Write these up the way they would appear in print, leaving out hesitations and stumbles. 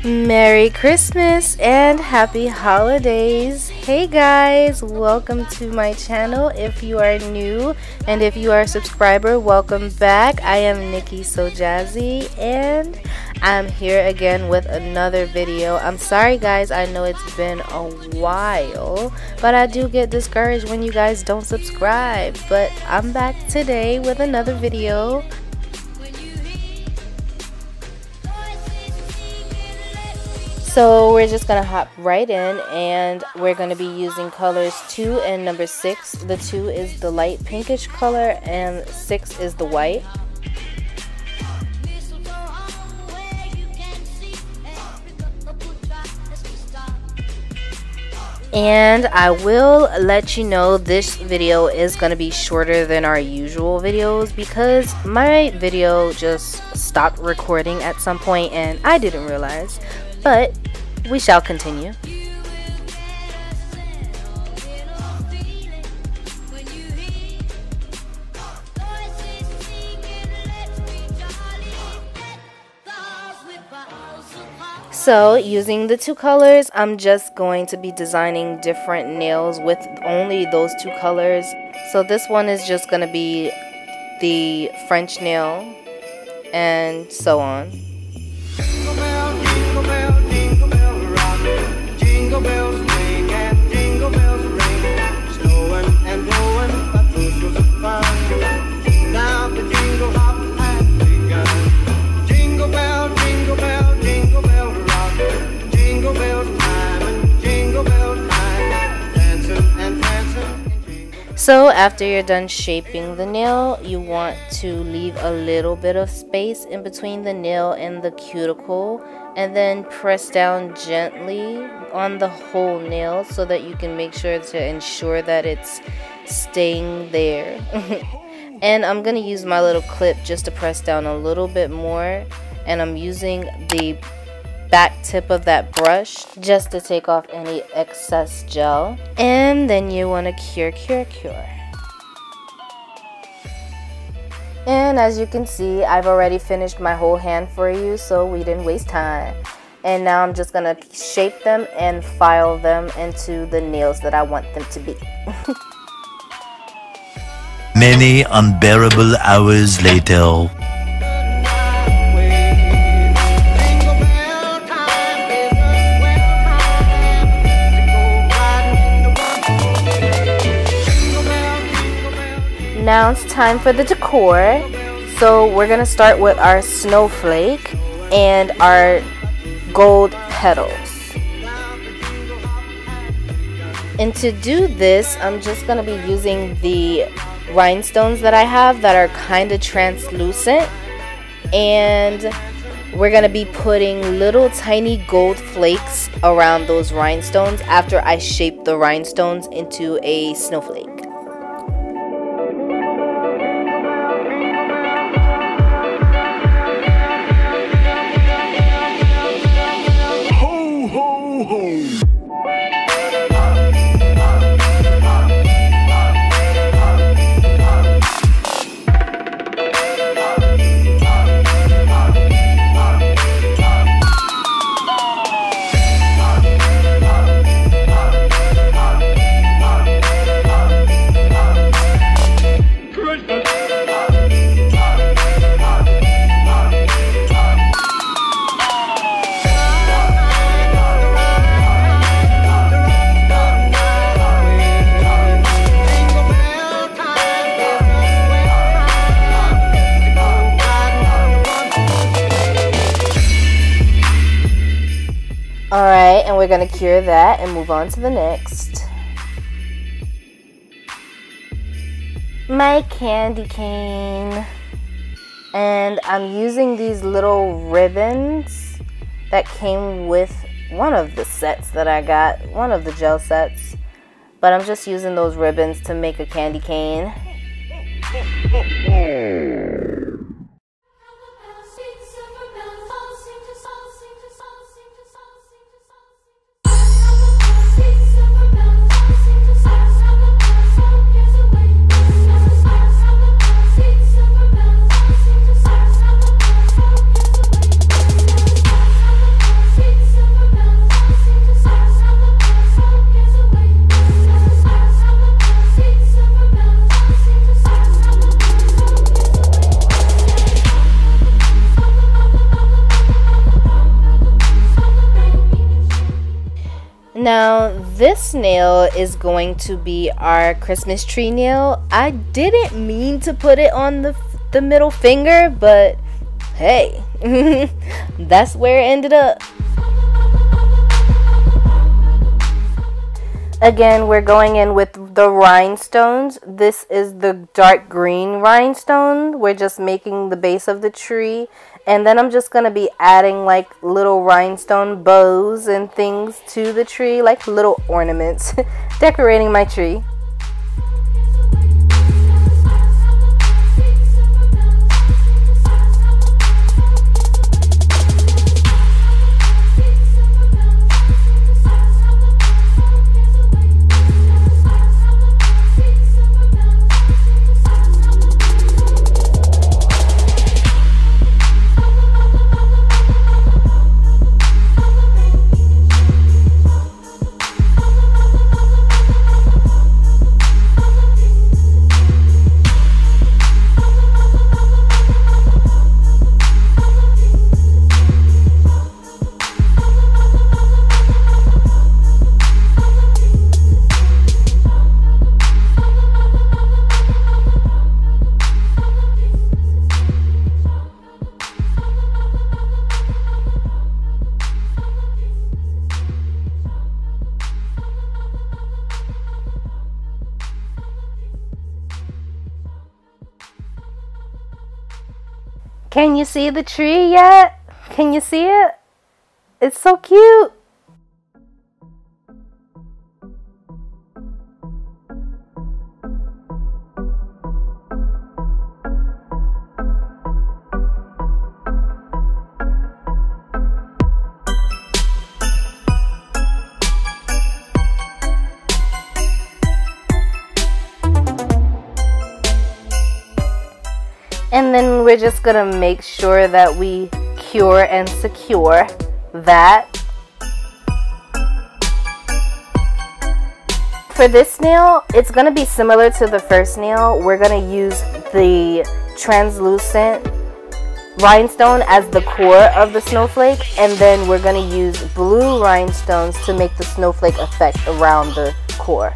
Merry Christmas and happy holidays. Hey guys, welcome to my channel. If you are new and if you are a subscriber, welcome back. I am Nikki So Jazzy and I'm here again with another video. I'm sorry guys, I know it's been a while, but I do get discouraged when you guys don't subscribe. But I'm back today with another video. So we're just gonna hop right in, and we're gonna be using colors 2 and number 6. The 2 is the light pinkish color and 6 is the white. And I will let you know this video is going to be shorter than our usual videos because my video just stopped recording at some point and I didn't realize, but we shall continue. So using the 2 colors, I'm just going to be designing different nails with only those 2 colors. So this one is just going to be the French nail and so on. Jingle bell, jingle bell, jingle bell rock. Jingle bells ring and jingle bells ring. Snowing and blowing, but bushels of fun. Now the jingle hop has begun. Jingle bell, jingle bell, jingle bell rock. Jingle bells time and jingle bells time. Dancing and dancing. So after you're done shaping the nail, you want to leave a little bit of space in between the nail and the cuticle, and then press down gently on the whole nail so that you can make sure to ensure that it's staying there. And I'm gonna use my little clip just to press down a little bit more, and I'm using the back tip of that brush just to take off any excess gel. And then you want to cure. And as you can see, I've already finished my whole hand for you, so we didn't waste time. And now I'm just gonna shape them and file them into the nails that I want them to be. Many unbearable hours later. Now it's time for the decor. So we're gonna start with our snowflake and our gold petals. And to do this, I'm just gonna be using the rhinestones that I have that are kind of translucent, and we're gonna be putting little tiny gold flakes around those rhinestones after I shape the rhinestones into a snowflake. Alright, and we're going to cure that and move on to the next. My candy cane. And I'm using these little ribbons that came with one of the sets that I got, one of the gel sets. But I'm just using those ribbons to make a candy cane. Now this nail is going to be our Christmas tree nail. I didn't mean to put it on the middle finger, but hey, that's where it ended up. Again, we're going in with the rhinestones. This is the dark green rhinestone. We're just making the base of the tree. And then I'm just going to be adding like little rhinestone bows and things to the tree, like little ornaments, decorating my tree. Can you see the tree yet? Can you see it? It's so cute. And then we're just gonna make sure that we cure and secure that. For this nail, it's gonna be similar to the first nail. We're gonna use the translucent rhinestone as the core of the snowflake, and then we're gonna use blue rhinestones to make the snowflake effect around the core.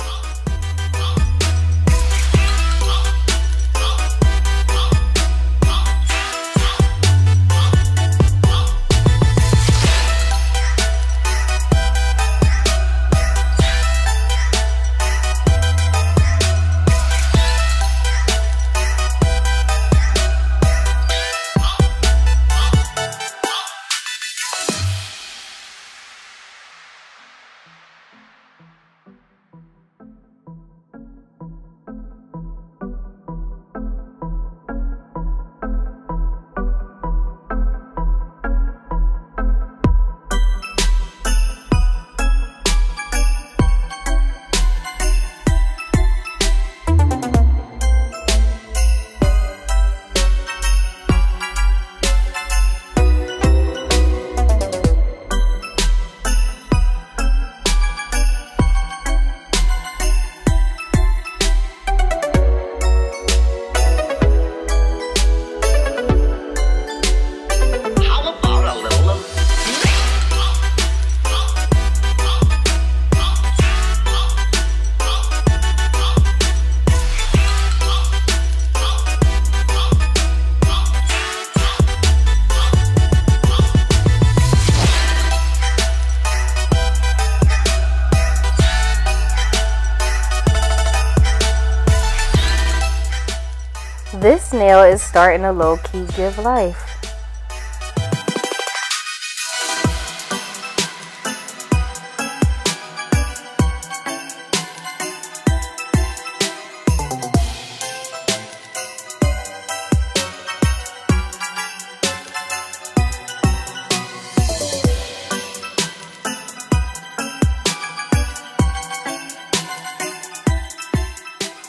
This nail is starting to low-key give life.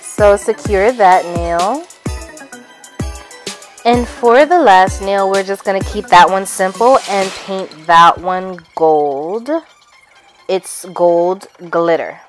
So secure that nail. And for the last nail, we're just going to keep that one simple and paint that one gold. It's gold glitter.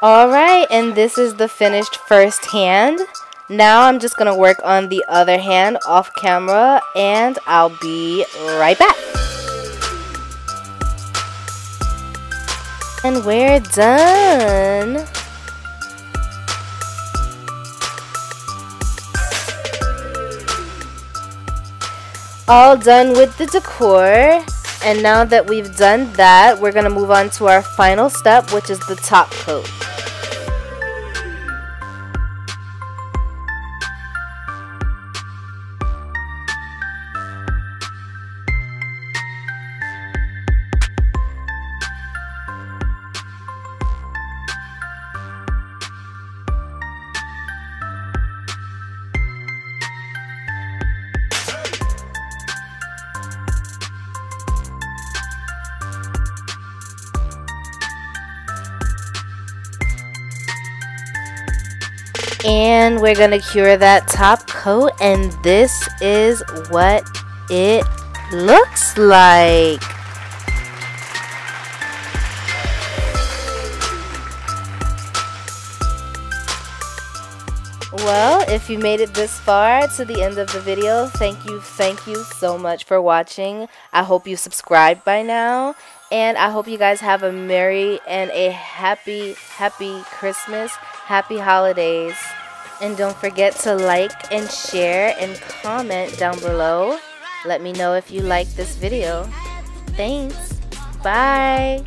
Alright, and this is the finished first hand. Now I'm just going to work on the other hand off camera, and I'll be right back. And we're done. All done with the decor. And now that we've done that, we're going to move on to our final step, which is the top coat. And we're gonna cure that top coat, and this is what it looks like. Well, if you made it this far to the end of the video, thank you so much for watching. I hope you subscribed by now, and I hope you guys have a merry and a happy Christmas, happy holidays. And don't forget to like and share and comment down below. Let me know if you like this video. Thanks. Bye.